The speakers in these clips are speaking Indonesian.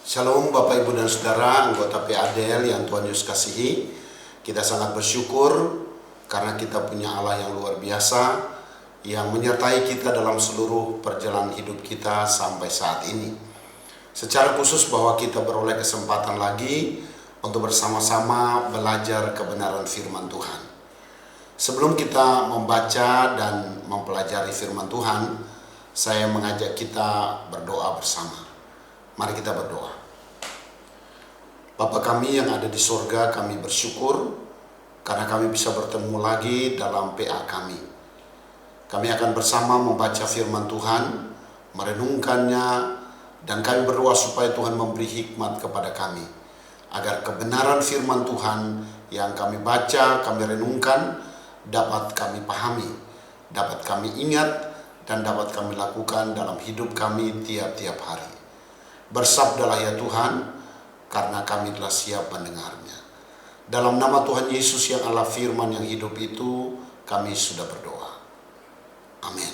Shalom Bapak Ibu dan Saudara, anggota PADL yang Tuhan Yesus kasihi. Kita sangat bersyukur karena kita punya Allah yang luar biasa yang menyertai kita dalam seluruh perjalanan hidup kita sampai saat ini. Secara khusus bahwa kita beroleh kesempatan lagi untuk bersama-sama belajar kebenaran firman Tuhan. Sebelum kita membaca dan mempelajari firman Tuhan, saya mengajak kita berdoa bersama. Mari kita berdoa. Bapa kami yang ada di surga, kami bersyukur karena kami bisa bertemu lagi dalam PA kami. Kami akan bersama membaca firman Tuhan, merenungkannya, dan kami berdoa supaya Tuhan memberi hikmat kepada kami, agar kebenaran firman Tuhan yang kami baca, kami renungkan, dapat kami pahami, dapat kami ingat, dan dapat kami lakukan dalam hidup kami tiap-tiap hari. Bersabdalah ya Tuhan, karena kami telah siap mendengarnya. Dalam nama Tuhan Yesus yang Allah firman yang hidup itu, kami sudah berdoa. Amin.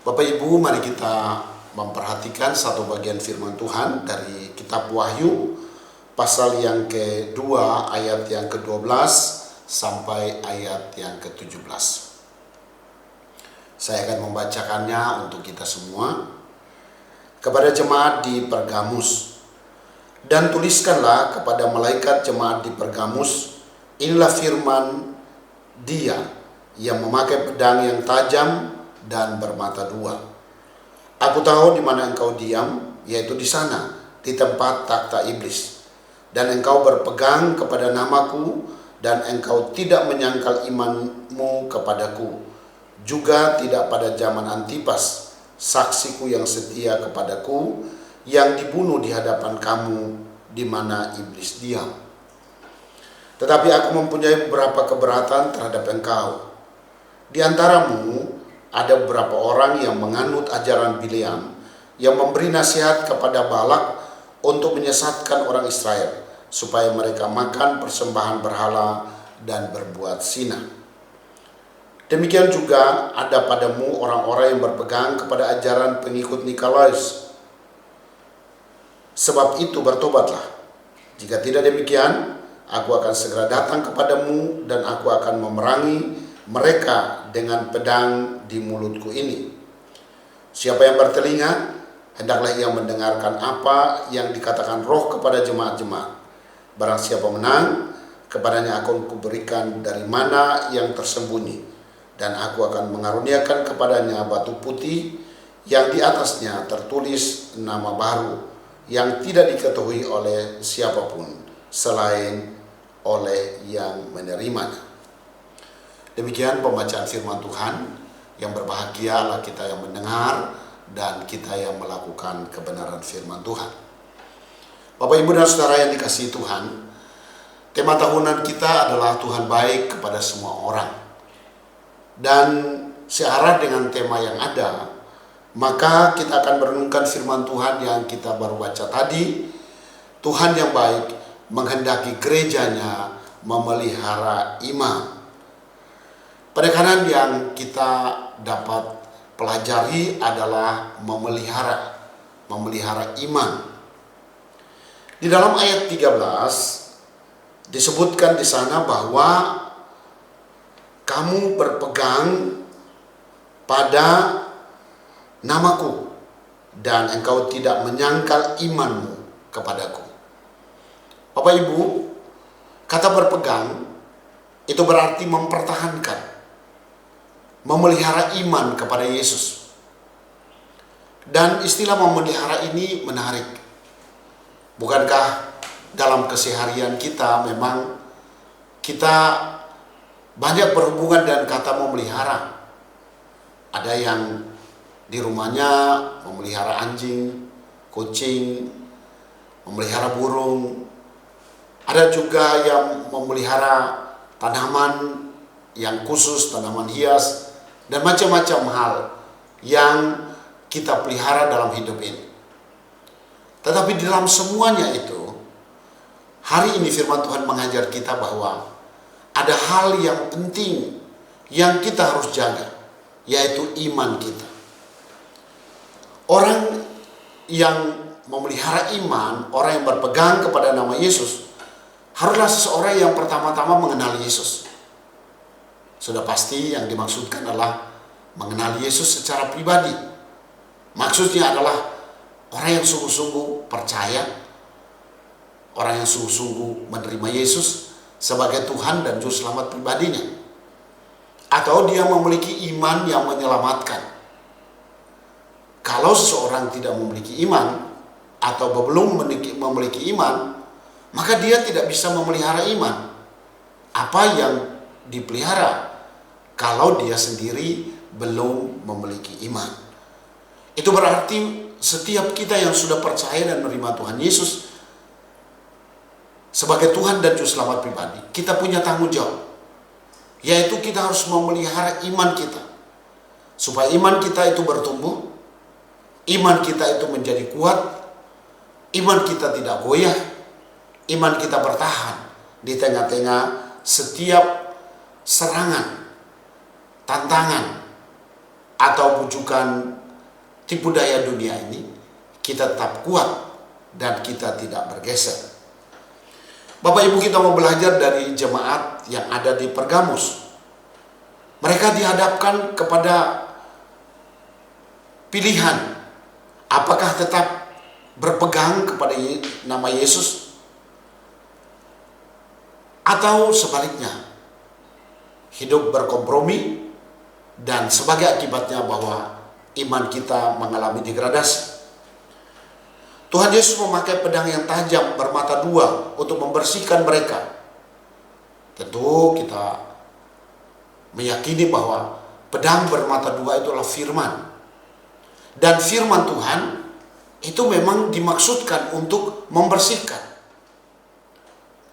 Bapak Ibu, mari kita memperhatikan satu bagian firman Tuhan dari kitab Wahyu, pasal yang kedua, ayat yang ke-12 sampai ayat yang ke-17. Saya akan membacakannya untuk kita semua. Kepada jemaat di Pergamus, dan tuliskanlah kepada malaikat jemaat di Pergamus, inilah firman Dia yang memakai pedang yang tajam dan bermata dua. Aku tahu di mana engkau diam, yaitu di sana, di tempat takhta iblis. Dan engkau berpegang kepada namaku, dan engkau tidak menyangkal imanmu kepadaku, juga tidak pada zaman Antipas, saksiku yang setia kepadaku, yang dibunuh di hadapan kamu di mana iblis diam. Tetapi aku mempunyai beberapa keberatan terhadap engkau. Di antaramu ada beberapa orang yang menganut ajaran Bileam, yang memberi nasihat kepada Balak untuk menyesatkan orang Israel, supaya mereka makan persembahan berhala dan berbuat zina. Demikian juga ada padamu orang-orang yang berpegang kepada ajaran pengikut Nikolaus. Sebab itu bertobatlah. Jika tidak demikian, aku akan segera datang kepadamu dan aku akan memerangi mereka dengan pedang di mulutku ini. Siapa yang bertelinga, hendaklah ia mendengarkan apa yang dikatakan Roh kepada jemaat-jemaat. Barang siapa menang, kepadanya akan kuberikan dari mana yang tersembunyi, dan aku akan mengaruniakan kepadanya batu putih yang di atasnya tertulis nama baru yang tidak diketahui oleh siapapun selain oleh yang menerimanya. Demikian pembacaan firman Tuhan. Yang berbahagialah kita yang mendengar dan kita yang melakukan kebenaran firman Tuhan. Bapak, Ibu, dan Saudara yang dikasihi Tuhan, tema tahunan kita adalah Tuhan baik kepada semua orang. Dan searah dengan tema yang ada, maka kita akan merenungkan firman Tuhan yang kita baru baca tadi. Tuhan yang baik menghendaki gerejanya memelihara iman. Penekanan yang kita dapat pelajari adalah memelihara iman. Di dalam ayat 13 disebutkan di sana bahwa kamu berpegang pada namaku dan engkau tidak menyangkal imanmu kepadaku. Bapak Ibu, kata berpegang itu berarti mempertahankan, memelihara iman kepada Yesus. Dan istilah memelihara ini menarik. Bukankah dalam keseharian kita memang kita banyak berhubungan dengan kata memelihara. Ada yang di rumahnya memelihara anjing, kucing, memelihara burung. Ada juga yang memelihara tanaman yang khusus, tanaman hias, dan macam-macam hal yang kita pelihara dalam hidup ini. Tetapi di dalam semuanya itu, hari ini firman Tuhan mengajar kita bahwa ada hal yang penting yang kita harus jaga, yaitu iman kita. Orang yang memelihara iman, orang yang berpegang kepada nama Yesus, haruslah seseorang yang pertama-tama mengenal Yesus. Sudah pasti yang dimaksudkan adalah mengenal Yesus secara pribadi. Maksudnya adalah orang yang sungguh-sungguh percaya, orang yang sungguh-sungguh menerima Yesus sebagai Tuhan dan Juru Selamat pribadinya. Atau dia memiliki iman yang menyelamatkan. Kalau seseorang tidak memiliki iman atau belum memiliki iman, maka dia tidak bisa memelihara iman. Apa yang dipelihara kalau dia sendiri belum memiliki iman? Itu berarti setiap kita yang sudah percaya dan menerima Tuhan Yesus sebagai Tuhan dan Juru Selamat pribadi, kita punya tanggung jawab, yaitu kita harus memelihara iman kita, supaya iman kita itu bertumbuh, iman kita itu menjadi kuat, iman kita tidak goyah, iman kita bertahan di tengah-tengah setiap serangan, tantangan, atau bujukan tipu daya dunia ini. Kita tetap kuat dan kita tidak bergeser. Bapak Ibu, kita mau belajar dari jemaat yang ada di Pergamus. Mereka dihadapkan kepada pilihan, apakah tetap berpegang kepada nama Yesus atau sebaliknya hidup berkompromi, dan sebagai akibatnya bahwa iman kita mengalami degradasi. Tuhan Yesus memakai pedang yang tajam bermata dua untuk membersihkan mereka. Tentu kita meyakini bahwa pedang bermata dua itu adalah firman. Dan firman Tuhan itu memang dimaksudkan untuk membersihkan.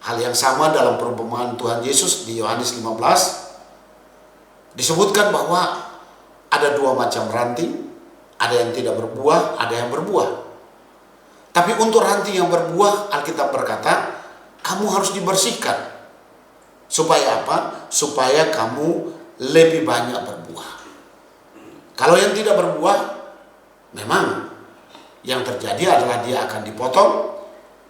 Hal yang sama dalam perumpamaan Tuhan Yesus di Yohanes 15 disebutkan bahwa ada dua macam ranting, ada yang tidak berbuah, ada yang berbuah. Tapi untuk ranting yang berbuah, Alkitab berkata, kamu harus dibersihkan. Supaya apa? Supaya kamu lebih banyak berbuah. Kalau yang tidak berbuah, memang yang terjadi adalah dia akan dipotong,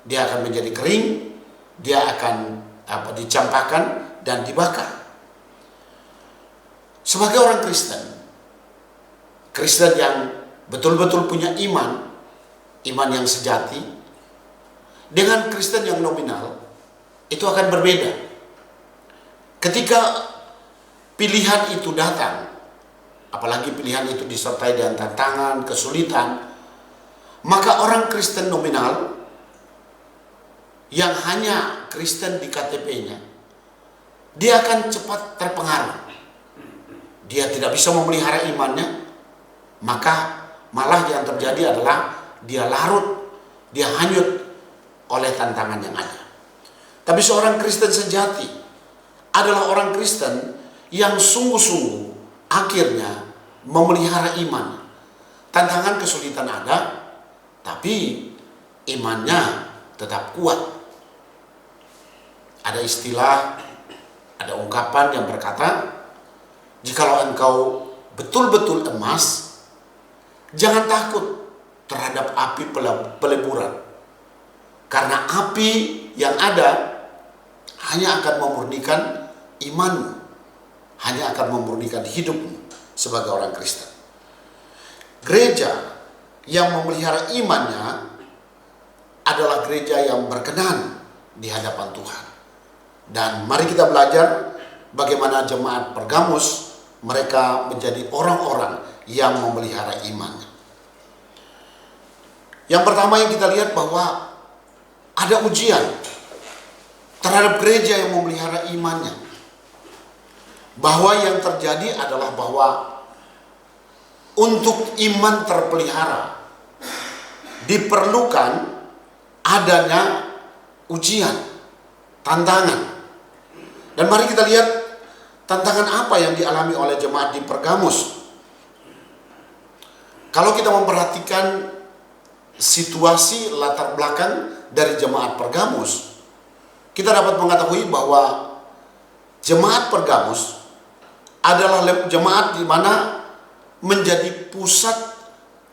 dia akan menjadi kering, dia akan dicampakkan dan dibakar. Sebagai orang Kristen yang betul-betul punya iman yang sejati, dengan Kristen yang nominal, itu akan berbeda. Ketika pilihan itu datang, apalagi pilihan itu disertai dengan tantangan, kesulitan, maka orang Kristen nominal yang hanya Kristen di KTP-nya, dia akan cepat terpengaruh. Dia tidak bisa memelihara imannya, maka malah yang terjadi adalah dia larut, dia hanyut oleh tantangan yang ada. Tapi seorang Kristen sejati adalah orang Kristen yang sungguh-sungguh akhirnya memelihara iman. Tantangan kesulitan ada, tapi imannya tetap kuat. Ada istilah, ada ungkapan yang berkata, jikalau engkau betul-betul emas, jangan takut terhadap api peleburan. Karena api yang ada hanya akan memurnikan imanmu, hanya akan memurnikan hidupmu sebagai orang Kristen. Gereja yang memelihara imannya adalah gereja yang berkenan di hadapan Tuhan. Dan mari kita belajar bagaimana jemaat Pergamus mereka menjadi orang-orang yang memelihara imannya. Yang pertama yang kita lihat bahwa ada ujian terhadap gereja yang memelihara imannya. Bahwa yang terjadi adalah bahwa untuk iman terpelihara diperlukan adanya ujian, tantangan. Dan mari kita lihat tantangan apa yang dialami oleh jemaat di Pergamus. Kalau kita memperhatikan situasi latar belakang dari jemaat Pergamus, kita dapat mengetahui bahwa jemaat Pergamus adalah jemaat di mana menjadi pusat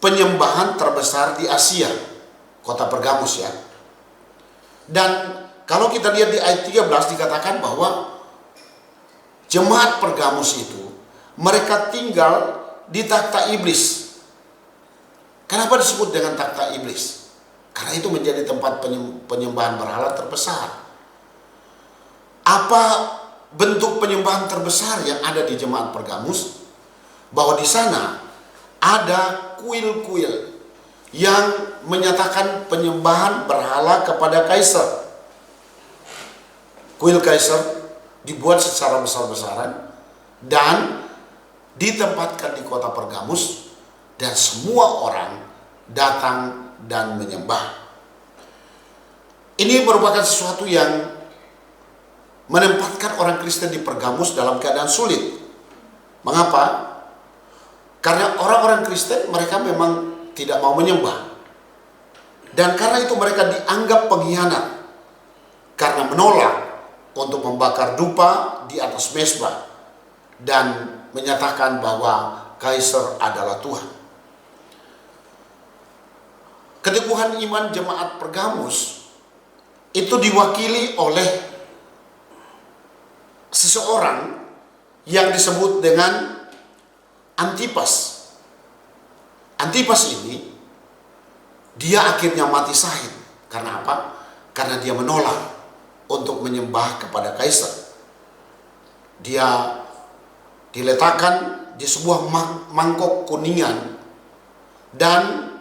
penyembahan terbesar di Asia, kota Pergamus ya. Dan kalau kita lihat di ayat 13 dikatakan bahwa jemaat Pergamus itu mereka tinggal di takhta iblis. Kenapa disebut dengan takhta iblis? Karena itu menjadi tempat penyembahan berhala terbesar. Apa bentuk penyembahan terbesar yang ada di jemaat Pergamus? Bahwa di sana ada kuil-kuil yang menyatakan penyembahan berhala kepada kaisar. Kuil kaisar dibuat secara besar-besaran dan ditempatkan di kota Pergamus, dan semua orang datang dan menyembah. Ini merupakan sesuatu yang menempatkan orang Kristen di Pergamus dalam keadaan sulit. Mengapa? Karena orang-orang Kristen mereka memang tidak mau menyembah. Dan karena itu mereka dianggap pengkhianat karena menolak untuk membakar dupa di atas mezbah dan menyatakan bahwa kaisar adalah Tuhan. Keteguhan iman jemaat Pergamus itu diwakili oleh seseorang yang disebut dengan Antipas. Antipas ini dia akhirnya mati syahid. Karena apa? Karena dia menolak untuk menyembah kepada kaisar. Dia diletakkan di sebuah mangkok kuningan dan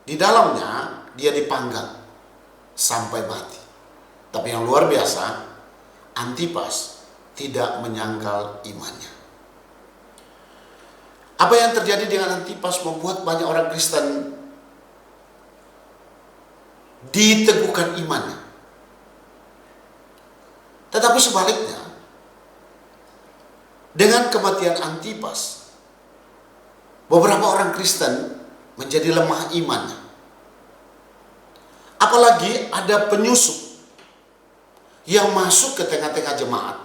di dalamnya dia dipanggang sampai mati. Tapi yang luar biasa, Antipas tidak menyangkal imannya. Apa yang terjadi dengan Antipas membuat banyak orang Kristen diteguhkan imannya. Tetapi sebaliknya, dengan kematian Antipas, beberapa orang Kristen menjadi lemah imannya. Apalagi ada penyusup yang masuk ke tengah-tengah jemaat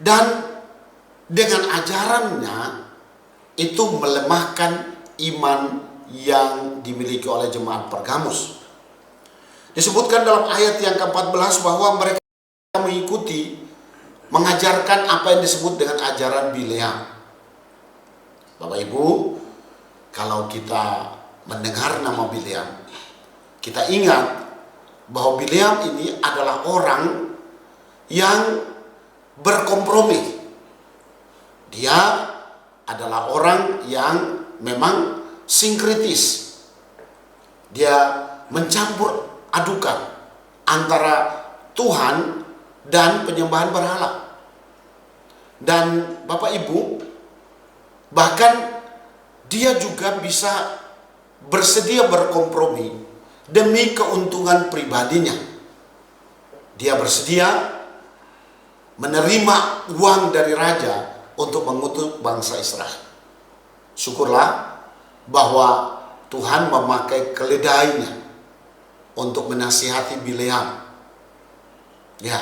dan dengan ajarannya itu melemahkan iman yang dimiliki oleh jemaat Pergamus. Disebutkan dalam ayat yang ke-14 bahwa mereka mengajarkan apa yang disebut dengan ajaran Bileam. Bapak Ibu, kalau kita mendengar nama Bileam, kita ingat bahwa Bileam ini adalah orang yang berkompromi. Dia adalah orang yang memang sinkritis. Dia mencampur adukan antara Tuhan dan penyembahan berhala. Dan Bapak Ibu, bahkan dia juga bisa bersedia berkompromi demi keuntungan pribadinya. Dia bersedia menerima uang dari raja untuk mengutuk bangsa Israel. Syukurlah bahwa Tuhan memakai keledainya untuk menasihati Bileam. Ya,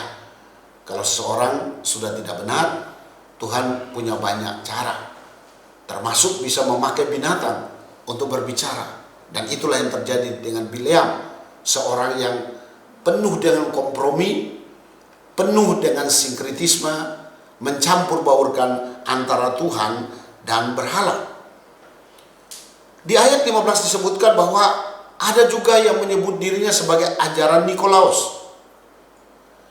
kalau seseorang sudah tidak benar, Tuhan punya banyak cara, termasuk bisa memakai binatang untuk berbicara. Dan itulah yang terjadi dengan Bileam, seorang yang penuh dengan kompromi, penuh dengan sinkritisme, mencampur baurkan antara Tuhan dan berhala. Di ayat 15 disebutkan bahwa ada juga yang menyebut dirinya sebagai ajaran Nikolaus.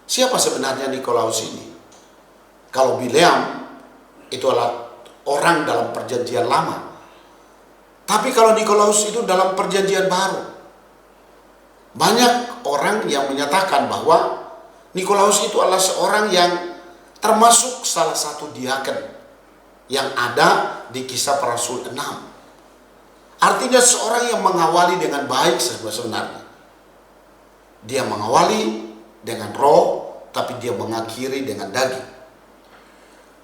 Siapa sebenarnya Nikolaus ini? Kalau Bileam itu adalah orang dalam perjanjian lama. Tapi kalau Nikolaus itu dalam perjanjian baru. Banyak orang yang menyatakan bahwa Nikolaus itu adalah seorang yang termasuk salah satu diaken yang ada di Kisah Para Rasul 6. Artinya seorang yang mengawali dengan baik sebenarnya. Dia mengawali dengan roh, tapi dia mengakhiri dengan daging.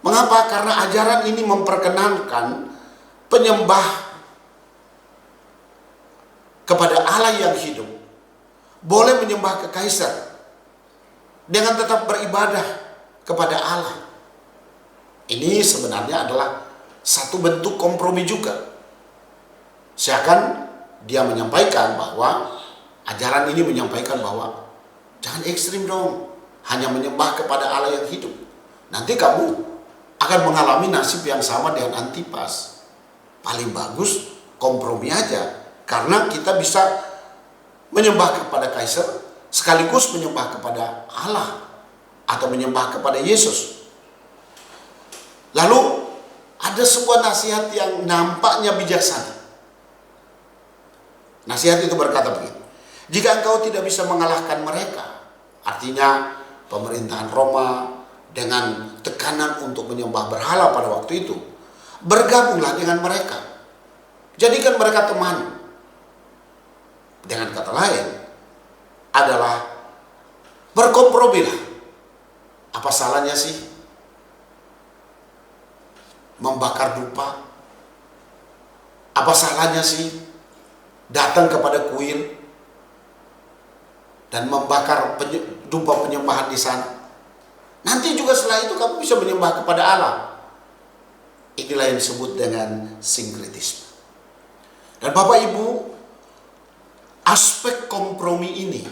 Mengapa? Karena ajaran ini memperkenankan penyembah kepada Allah yang hidup boleh menyembah ke kaisar dengan tetap beribadah kepada Allah. Ini sebenarnya adalah satu bentuk kompromi juga. Seakan dia menyampaikan bahwa Ajaran ini menyampaikan bahwa jangan ekstrim dong, hanya menyembah kepada Allah yang hidup. Nanti kamu akan mengalami nasib yang sama dengan Antipas. Paling bagus kompromi aja, karena kita bisa menyembah kepada kaisar sekaligus menyembah kepada Allah atau menyembah kepada Yesus. Lalu ada sebuah nasihat yang nampaknya bijaksana. Nasihat itu berkata begini, jika engkau tidak bisa mengalahkan mereka, artinya pemerintahan Roma dengan tekanan untuk menyembah berhala pada waktu itu, bergabunglah dengan mereka. Jadikan mereka teman. Dengan kata lain adalah berkompromilah. Apa salahnya sih membakar dupa? Apa salahnya sih datang kepada kuil dan membakar dupa penyembahan di sana? Nanti juga setelah itu kamu bisa menyembah kepada Allah. Inilah yang disebut dengan sinkretisme. Dan Bapak Ibu, aspek kompromi ini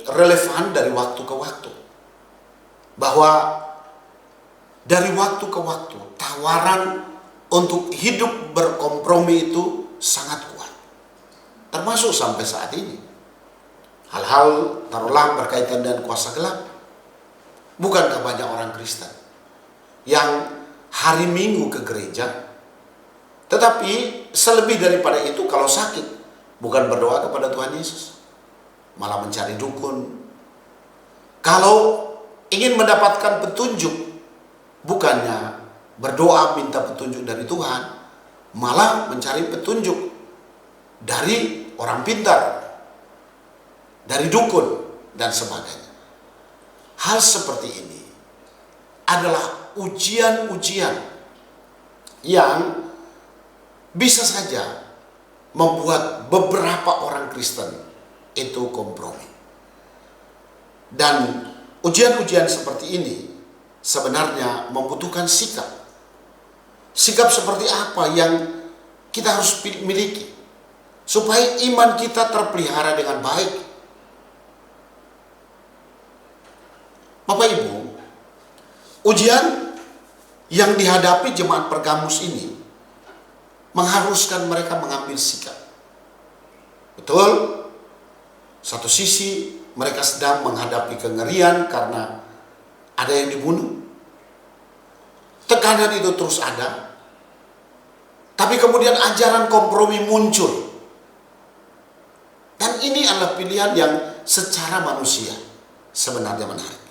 relevan dari waktu ke waktu. Bahwa dari waktu ke waktu tawaran untuk hidup berkompromi itu sangat kuat. Termasuk sampai saat ini. Hal-hal taruhlah berkaitan dengan kuasa gelap. Bukankah banyak orang Kristen yang hari Minggu ke gereja, tetapi selebih daripada itu kalau sakit bukan berdoa kepada Tuhan Yesus, malah mencari dukun. Kalau ingin mendapatkan petunjuk, bukannya berdoa minta petunjuk dari Tuhan, malah mencari petunjuk dari orang pintar, dari dukun dan sebagainya. Hal seperti ini adalah ujian-ujian yang bisa saja membuat beberapa orang Kristen itu kompromi. Dan ujian-ujian seperti ini sebenarnya membutuhkan sikap. Sikap seperti apa yang kita harus miliki supaya iman kita terpelihara dengan baik. Bapak Ibu, ujian yang dihadapi jemaat Pergamus ini mengharuskan mereka mengambil sikap. Betul, satu sisi mereka sedang menghadapi kengerian karena ada yang dibunuh. Tekanan itu terus ada. Tapi kemudian ajaran kompromi muncul. Dan ini adalah pilihan yang secara manusia sebenarnya menarik.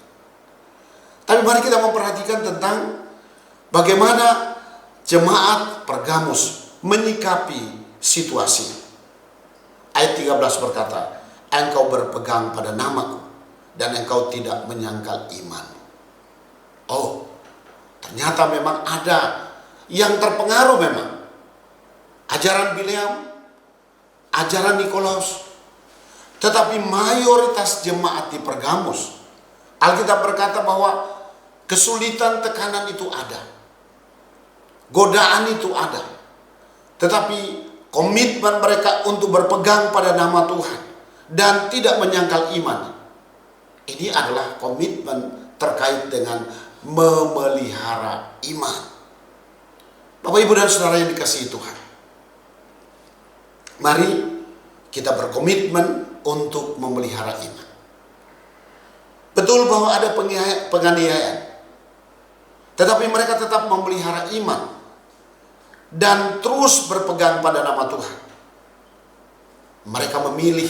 Tapi mari kita memperhatikan tentang bagaimana jemaat Pergamus menyikapi situasi. Ayat 13 berkata, engkau berpegang pada namaku dan engkau tidak menyangkal iman. Oh, ternyata memang ada yang terpengaruh memang. Ajaran Bileam, ajaran Nikolaus. Tetapi mayoritas jemaat di Pergamus, Alkitab berkata bahwa kesulitan, tekanan itu ada. Godaan itu ada. Tetapi komitmen mereka untuk berpegang pada nama Tuhan dan tidak menyangkal iman. Ini adalah komitmen terkait dengan memelihara iman. Bapak, Ibu, dan Saudara yang dikasihi Tuhan, mari kita berkomitmen untuk memelihara iman. Betul bahwa ada penganiayaan, tetapi mereka tetap memelihara iman dan terus berpegang pada nama Tuhan. Mereka memilih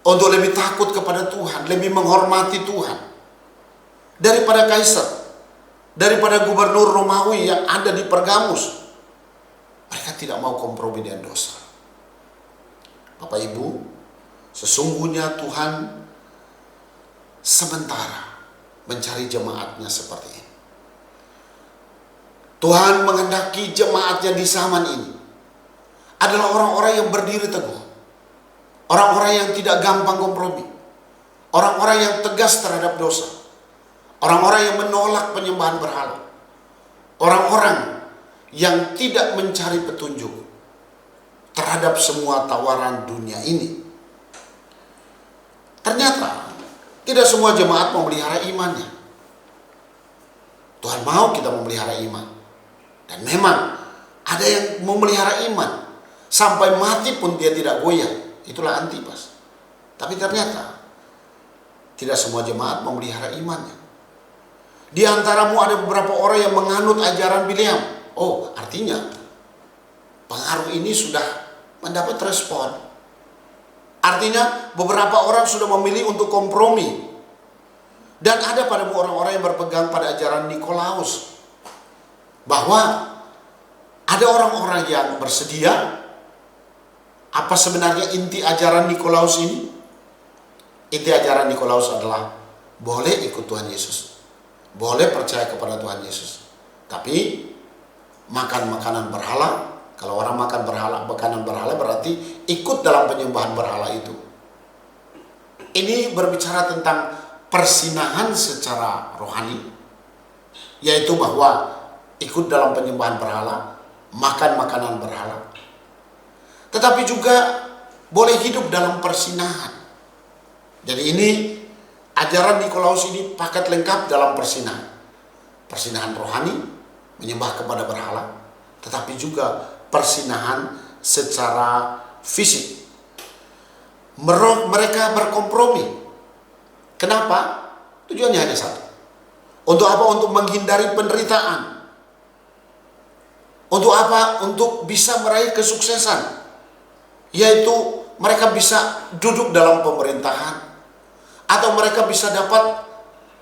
untuk lebih takut kepada Tuhan, lebih menghormati Tuhan daripada kaisar, daripada gubernur Romawi yang ada di Pergamus. Mereka tidak mau kompromi dengan dosa. Bapak Ibu, sesungguhnya Tuhan sementara mencari jemaatnya seperti ini. Tuhan menghendaki jemaatnya di zaman ini adalah orang-orang yang berdiri teguh, orang-orang yang tidak gampang kompromi, orang-orang yang tegas terhadap dosa, orang-orang yang menolak penyembahan berhala, orang-orang yang tidak mencari petunjuk, terhadap semua tawaran dunia ini. Ternyata tidak semua jemaat memelihara imannya. Tuhan mau kita memelihara iman. Dan memang ada yang memelihara iman sampai mati pun dia tidak goyah. Itulah Antipas. Tapi ternyata tidak semua jemaat memelihara imannya. Di antaramu ada beberapa orang yang menganut ajaran Bileam. Oh, artinya pengaruh ini sudah mendapat respon. Artinya beberapa orang sudah memilih untuk kompromi. Dan ada padamu orang-orang yang berpegang pada ajaran Nikolaus. Bahwa ada orang-orang yang bersedia. Apa sebenarnya inti ajaran Nikolaus ini? Inti ajaran Nikolaus adalah boleh ikut Tuhan Yesus, boleh percaya kepada Tuhan Yesus, tapi makan makanan berhala. Kalau orang makan makanan berhala berarti ikut dalam penyembahan berhala itu. Ini berbicara tentang persinahan secara rohani, yaitu bahwa ikut dalam penyembahan berhala, makan makanan berhala. Tetapi juga boleh hidup dalam persinahan. Jadi ini ajaran Nikolaus ini paket lengkap dalam persinahan. Persinahan rohani, menyembah kepada berhala, tetapi juga persinahan secara fisik. Mereka berkompromi. Kenapa? Tujuannya hanya satu. Untuk apa? Untuk menghindari penderitaan. Untuk apa? Untuk bisa meraih kesuksesan. Yaitu mereka bisa duduk dalam pemerintahan. Atau mereka bisa dapat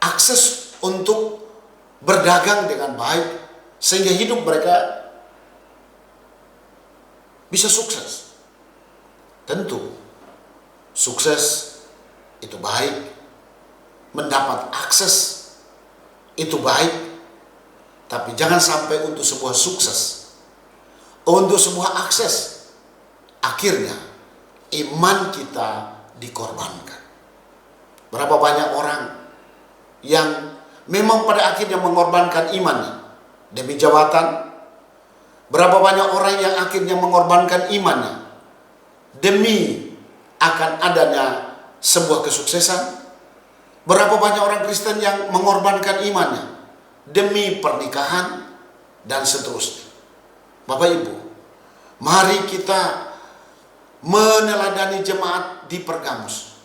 akses untuk berdagang dengan baik. Sehingga hidup mereka bisa sukses. Tentu sukses itu baik. Mendapat akses itu baik. Tapi jangan sampai untuk sebuah sukses, untuk sebuah akses, akhirnya iman kita dikorbankan. Berapa banyak orang yang memang pada akhirnya mengorbankan imannya demi jabatan. Berapa banyak orang yang akhirnya mengorbankan imannya demi akan adanya sebuah kesuksesan. Berapa banyak orang Kristen yang mengorbankan imannya demi pernikahan dan seterusnya. Bapak Ibu, mari kita meneladani jemaat di Pergamus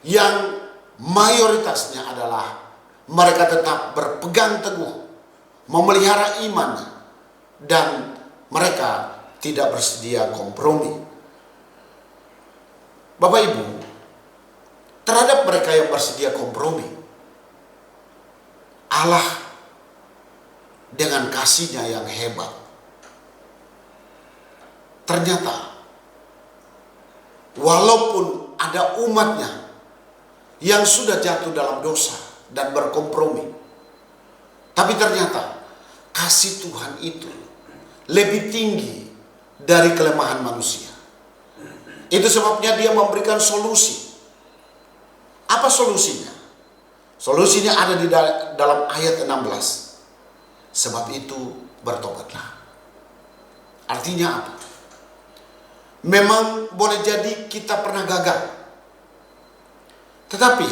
yang mayoritasnya adalah mereka tetap berpegang teguh, memelihara imannya, dan mereka tidak bersedia kompromi. Bapak Ibu, terhadap mereka yang bersedia kompromi, Allah dengan kasih-Nya yang hebat, ternyata walaupun ada umatnya yang sudah jatuh dalam dosa dan berkompromi, tapi ternyata kasih Tuhan itu lebih tinggi dari kelemahan manusia. Itu sebabnya Dia memberikan solusi. Apa solusinya? Solusinya ada di dalam ayat 16. Sebab itu bertobatlah. Artinya apa? Memang boleh jadi kita pernah gagal. Tetapi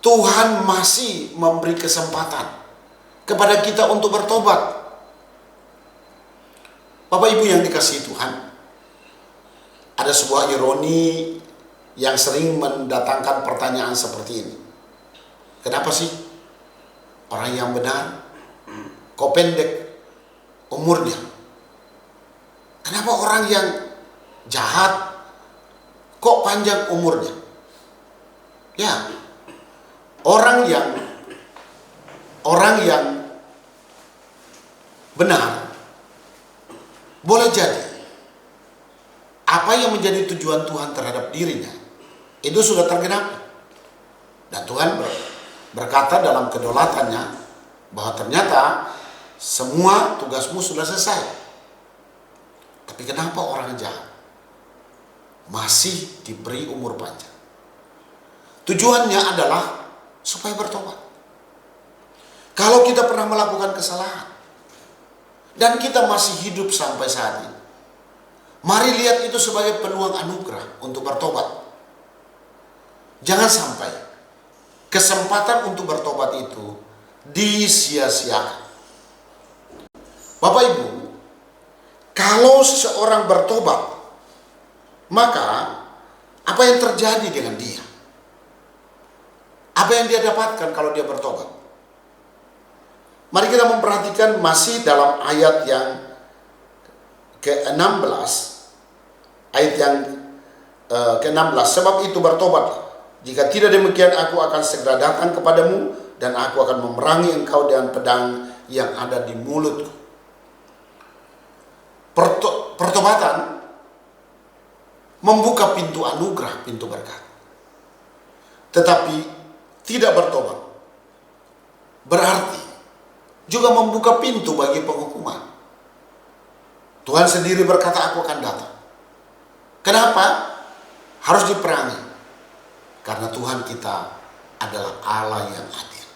Tuhan masih memberi kesempatan kepada kita untuk bertobat. Bapak Ibu yang dikasihi Tuhan, ada sebuah ironi yang sering mendatangkan pertanyaan seperti ini. Kenapa sih orang yang benar kok pendek umurnya? Kenapa orang yang jahat kok panjang umurnya? Ya, orang yang benar boleh jadi apa yang menjadi tujuan Tuhan terhadap dirinya itu sudah tergenapi. Dan Tuhan berkata dalam kedaulatannya bahwa ternyata semua tugasmu sudah selesai. Tapi kenapa orang jahat masih diberi umur panjang? Tujuannya adalah supaya bertobat. Kalau kita pernah melakukan kesalahan dan kita masih hidup sampai saat ini, Mari lihat itu sebagai peluang anugerah untuk bertobat. Jangan sampai kesempatan untuk bertobat itu disia-siakan. Bapak Ibu, kalau seseorang bertobat, maka apa yang terjadi dengan dia? Apa yang dia dapatkan kalau dia bertobat? Mari kita memperhatikan masih dalam ayat yang ke-16, ayat yang ke-16, sebab itu bertobatlah. Jika tidak demikian, aku akan segera datang kepadamu dan aku akan memerangi engkau dengan pedang yang ada di mulutku. Pertobatan membuka pintu anugerah, pintu berkat. Tetapi tidak bertobat berarti juga membuka pintu bagi penghukuman. Tuhan sendiri berkata, aku akan datang. Kenapa? Harus diperangi. Karena Tuhan kita adalah Allah yang adil.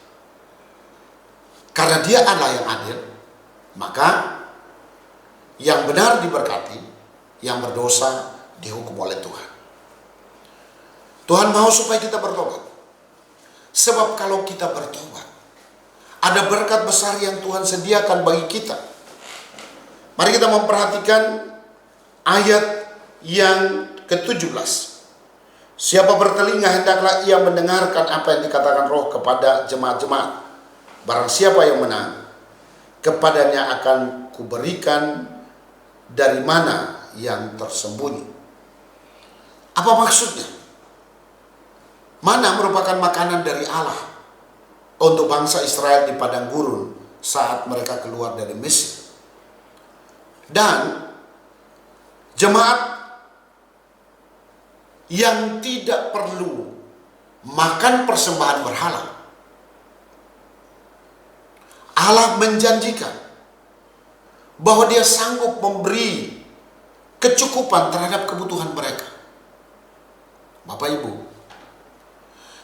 Karena Dia Allah yang adil, maka yang benar diberkati, yang berdosa dihukum oleh Tuhan. Tuhan mau supaya kita bertobat. Sebab kalau kita bertobat, ada berkat besar yang Tuhan sediakan bagi kita. Mari kita memperhatikan ayat yang ke-17. Siapa bertelinga hendaklah ia mendengarkan apa yang dikatakan Roh kepada jemaat-jemaat. Barang siapa yang menang, kepadanya akan kuberikan dari mana yang tersembunyi. Apa maksudnya? Mana merupakan makanan dari Allah untuk bangsa Israel di padang gurun saat mereka keluar dari Mesir. Dan jemaat yang tidak perlu makan persembahan berhala, Allah menjanjikan bahwa Dia sanggup memberi kecukupan terhadap kebutuhan mereka. Bapak Ibu,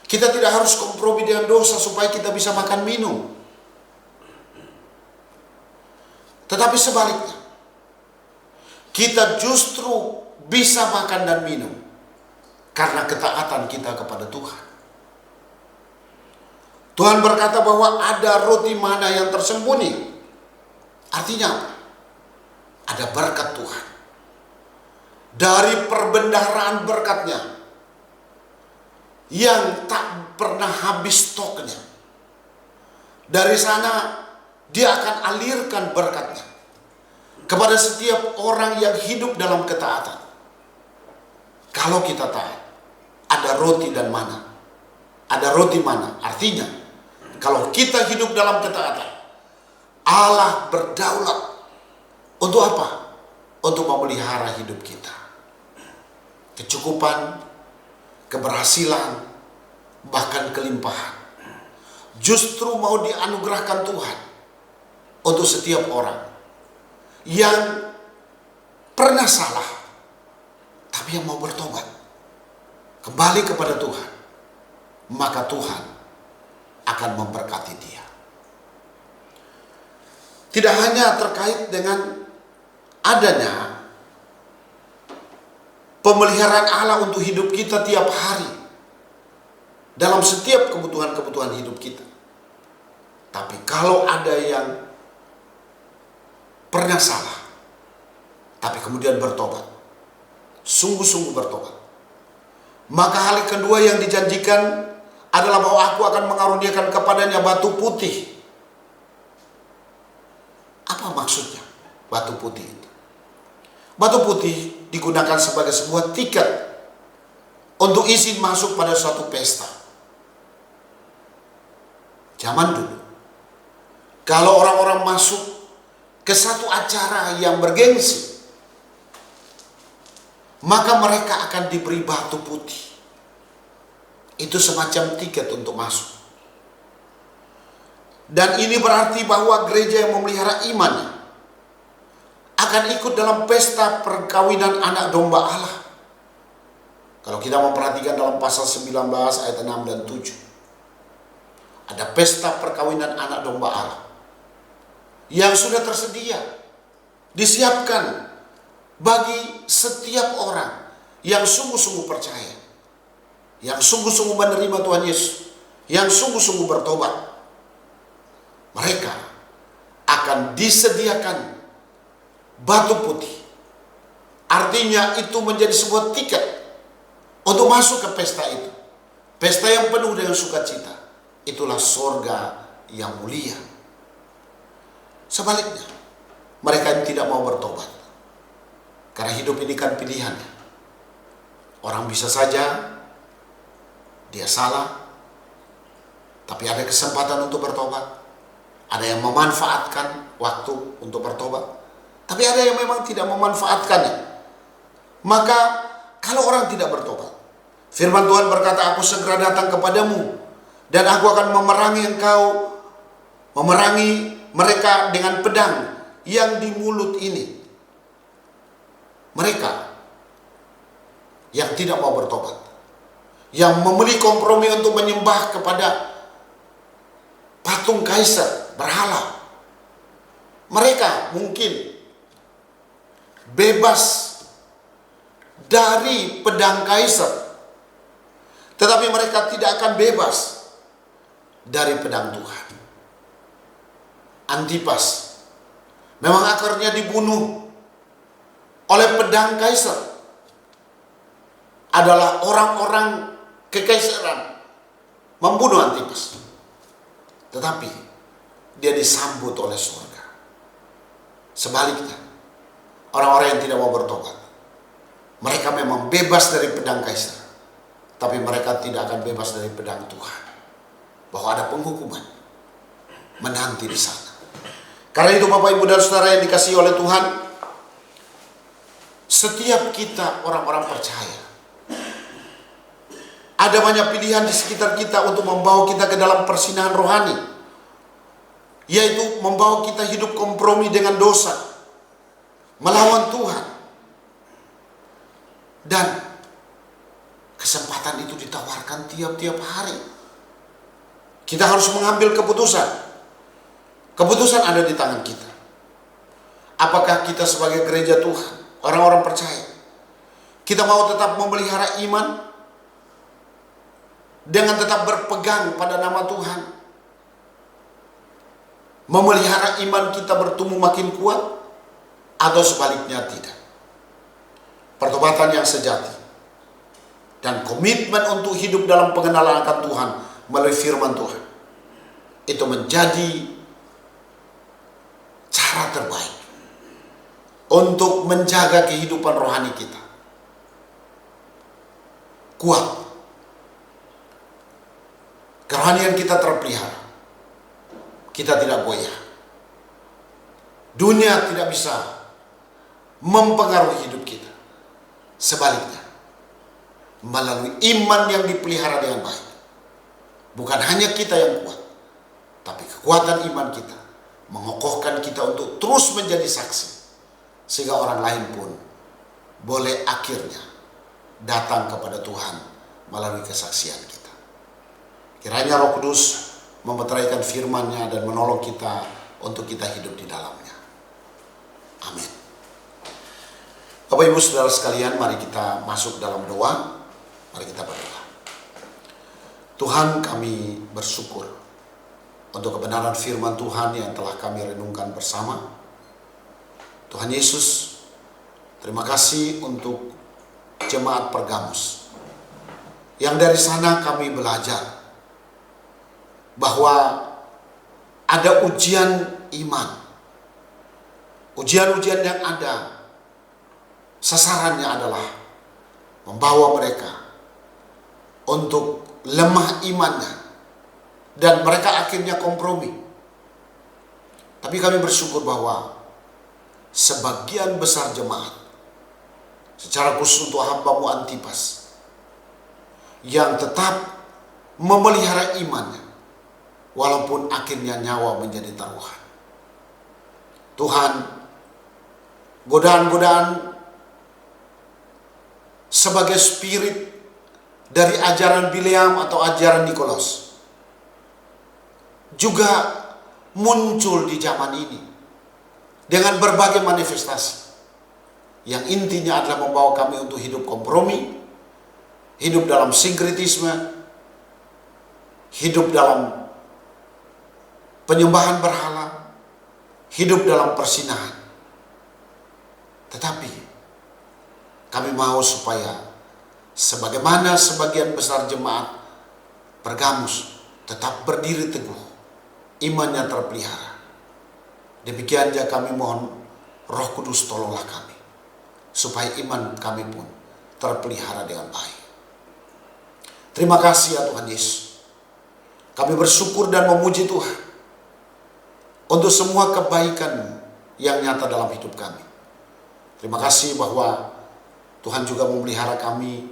kita tidak harus kompromi dengan dosa supaya kita bisa makan minum. Tetapi sebaliknya, kita justru bisa makan dan minum karena ketaatan kita kepada Tuhan. Tuhan berkata bahwa ada roti mana yang tersembunyi. Artinya apa? Ada berkat Tuhan. Dari perbendaharaan berkatnya yang tak pernah habis stoknya. Dari sana Dia akan alirkan berkatnya kepada setiap orang yang hidup dalam ketaatan. Kalau kita taat, ada roti dan mana. Ada roti mana? Artinya, kalau kita hidup dalam ketaatan, Allah berdaulat. Untuk apa? Untuk memelihara hidup kita. Kecukupan, keberhasilan, bahkan kelimpahan. Justru mau dianugerahkan Tuhan untuk setiap orang yang pernah salah, tapi yang mau bertobat, kembali kepada Tuhan, maka Tuhan akan memberkati dia. Tidak hanya terkait dengan adanya pemeliharaan Allah untuk hidup kita tiap hari, dalam setiap kebutuhan-kebutuhan hidup kita. Tapi kalau ada yang pernah salah, tapi kemudian bertobat, sungguh-sungguh bertobat, maka hal kedua yang dijanjikan adalah bahwa aku akan mengaruniakan kepadanya batu putih. Apa maksudnya batu putih itu? Batu putih digunakan sebagai sebuah tiket untuk izin masuk pada suatu pesta. Zaman dulu, kalau orang-orang masuk ke satu acara yang bergengsi, maka mereka akan diberi batu putih. Itu semacam tiket untuk masuk. Dan ini berarti bahwa gereja yang memelihara imannya akan ikut dalam pesta perkawinan anak domba Allah. Kalau kita memperhatikan dalam pasal 19 ayat 6 dan 7. Ada pesta perkawinan anak domba Allah yang sudah tersedia, disiapkan bagi setiap orang yang sungguh-sungguh percaya, yang sungguh-sungguh menerima Tuhan Yesus, yang sungguh-sungguh bertobat. Mereka akan disediakan batu putih. Artinya itu menjadi sebuah tiket untuk masuk ke pesta itu. Pesta yang penuh dengan sukacita. Itulah sorga yang mulia. Sebaliknya, mereka yang tidak mau bertobat, karena hidup ini kan pilihan. Orang bisa saja dia salah, tapi ada kesempatan untuk bertobat. Ada yang memanfaatkan waktu untuk bertobat, tapi ada yang memang tidak memanfaatkannya. Maka kalau orang tidak bertobat, firman Tuhan berkata, aku segera datang kepadamu dan aku akan memerangi engkau, memerangi mereka dengan pedang yang di mulut ini. Mereka yang tidak mau bertobat, yang memilih kompromi untuk menyembah kepada patung kaisar, berhala. Mereka mungkin bebas dari pedang kaisar, tetapi mereka tidak akan bebas dari pedang Tuhan. Antipas memang akarnya dibunuh oleh pedang kaisar, adalah orang-orang kekaisaran membunuh Antipas, tetapi dia disambut oleh surga. Sebaliknya, orang-orang yang tidak mau bertobat, mereka memang bebas dari pedang kaisar, tapi mereka tidak akan bebas dari pedang Tuhan, bahwa ada penghukuman menanti di sana. Karena itu Bapak Ibu dan Saudara yang dikasihi oleh Tuhan, setiap kita orang-orang percaya, ada banyak pilihan di sekitar kita untuk membawa kita ke dalam persinahan rohani, yaitu membawa kita hidup kompromi dengan dosa, melawan Tuhan. Dan kesempatan itu ditawarkan tiap-tiap hari. Kita harus mengambil keputusan. Keputusan ada di tangan kita. Apakah kita sebagai gereja Tuhan, orang-orang percaya, kita mau tetap memelihara iman dengan tetap berpegang pada nama Tuhan, memelihara iman kita bertumbuh makin kuat, atau sebaliknya tidak. Pertobatan yang sejati dan komitmen untuk hidup dalam pengenalan akan Tuhan melalui firman Tuhan, itu menjadi cara terbaik untuk menjaga kehidupan rohani kita kuat, kerohanian kita terpelihara, kita tidak goyah. Dunia tidak bisa mempengaruhi hidup kita. Sebaliknya, melalui iman yang dipelihara dengan baik, bukan hanya kita yang kuat, tapi kekuatan iman kita mengokohkan kita untuk terus menjadi saksi, sehingga orang lain pun boleh akhirnya datang kepada Tuhan melalui kesaksian kita. Kiranya Roh Kudus memeteraikan firman-Nya dan menolong kita untuk kita hidup di dalamnya. Amin. Bapak Ibu Saudara sekalian, mari kita masuk dalam doa. Mari kita berdoa. Tuhan, kami bersyukur untuk kebenaran firman Tuhan yang telah kami renungkan bersama. Tuhan Yesus, terima kasih untuk jemaat Pergamus, yang dari sana kami belajar bahwa ada ujian iman. Ujian-ujian yang ada, sasarannya adalah membawa mereka untuk lemah imannya, dan mereka akhirnya kompromi. Tapi kami bersyukur bahwa sebagian besar jemaat, secara khusus untuk hamba-Mu Antipas, yang tetap memelihara imannya, walaupun akhirnya nyawa menjadi taruhan. Tuhan, godaan-godaan sebagai spirit dari ajaran Bileam atau ajaran Nikolas juga muncul di zaman ini dengan berbagai manifestasi. yang intinya adalah membawa kami untuk hidup kompromi, hidup dalam sinkretisme, hidup dalam penyembahan berhala, hidup dalam persinahan. Tetapi kami mau supaya sebagaimana sebagian besar jemaat Pergamus tetap berdiri teguh, imannya terpelihara. Demikian juga kami mohon Roh Kudus tolonglah kami, supaya iman kami pun terpelihara dengan baik. Terima kasih ya Tuhan Yesus. Kami bersyukur dan memuji Tuhan untuk semua kebaikan yang nyata dalam hidup kami. Terima kasih bahwa Tuhan juga memelihara kami,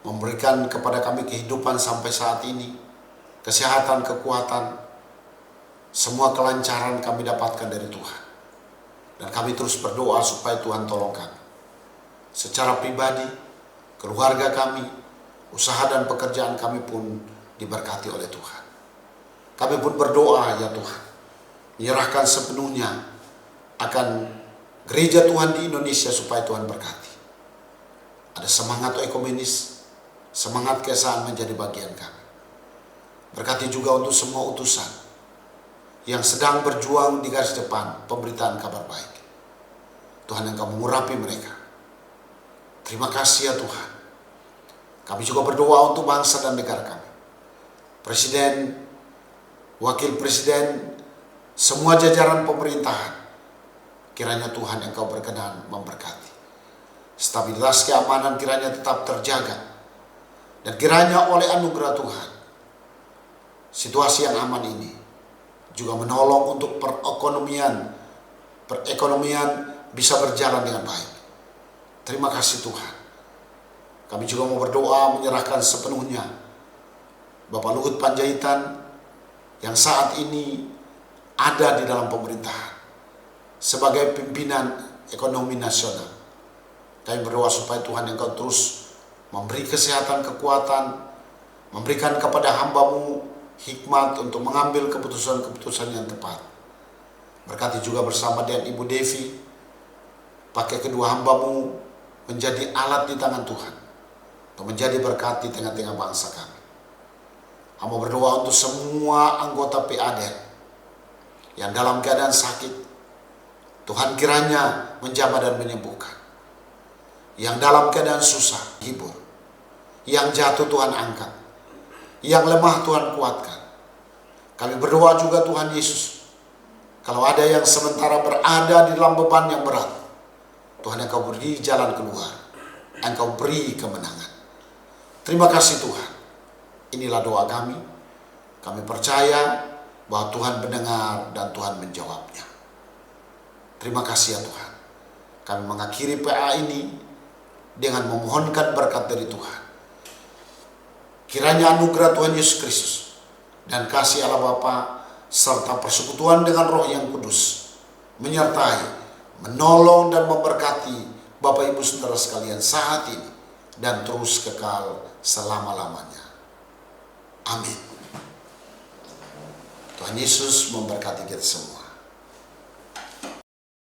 memberikan kepada kami kehidupan sampai saat ini, kesehatan, kekuatan, semua kelancaran kami dapatkan dari Tuhan. Dan kami terus berdoa supaya Tuhan tolong kami. Secara pribadi, keluarga kami, usaha dan pekerjaan kami pun diberkati oleh Tuhan. Kami pun berdoa ya Tuhan, menyerahkan sepenuhnya akan gereja Tuhan di Indonesia supaya Tuhan berkati. Ada semangat ekumenis, semangat keesaan menjadi bagian kami. Berkati juga untuk semua utusan yang sedang berjuang di garis depan pemberitaan kabar baik. Tuhan Engkau mengurapi mereka. Terima kasih ya Tuhan. Kami juga berdoa untuk bangsa dan negara kami. Presiden, wakil presiden, semua jajaran pemerintahan. Kiranya Tuhan Engkau berkenan memberkati. Stabilitas keamanan kiranya tetap terjaga. Dan kiranya oleh anugerah Tuhan, situasi yang aman ini juga menolong untuk perekonomian bisa berjalan dengan baik. Terima kasih Tuhan. Kami juga mau berdoa menyerahkan sepenuhnya Bapak Luhut Panjaitan yang saat ini ada di dalam pemerintahan sebagai pimpinan ekonomi nasional. Kami berdoa supaya Tuhan Engkau terus memberi kesehatan, kekuatan, memberikan kepada hamba-Mu hikmat untuk mengambil keputusan-keputusan yang tepat. Berkati juga bersama dengan Ibu Devi, pakai kedua hamba-Mu menjadi alat di tangan Tuhan, untuk menjadi berkat di tengah-tengah bangsa kami. Hamba berdoa untuk semua anggota PADR yang dalam keadaan sakit, Tuhan kiranya menjamah dan menyembuhkan. Yang dalam keadaan susah, hibur. Yang jatuh Tuhan angkat. Yang lemah Tuhan kuatkan. Kami berdoa juga Tuhan Yesus, kalau ada yang sementara berada di dalam beban yang berat, Tuhan Engkau beri jalan keluar, Engkau beri kemenangan. Terima kasih Tuhan. Inilah doa kami. Kami percaya bahwa Tuhan mendengar dan Tuhan menjawabnya. Terima kasih ya Tuhan. Kami mengakhiri PA ini dengan memohonkan berkat dari Tuhan. Kiranya anugerah Tuhan Yesus Kristus dan kasih Allah Bapa serta persekutuan dengan Roh yang kudus menyertai, menolong dan memberkati Bapak Ibu Saudara sekalian saat ini dan terus kekal selama-lamanya. Amin. Tuhan Yesus memberkati kita semua.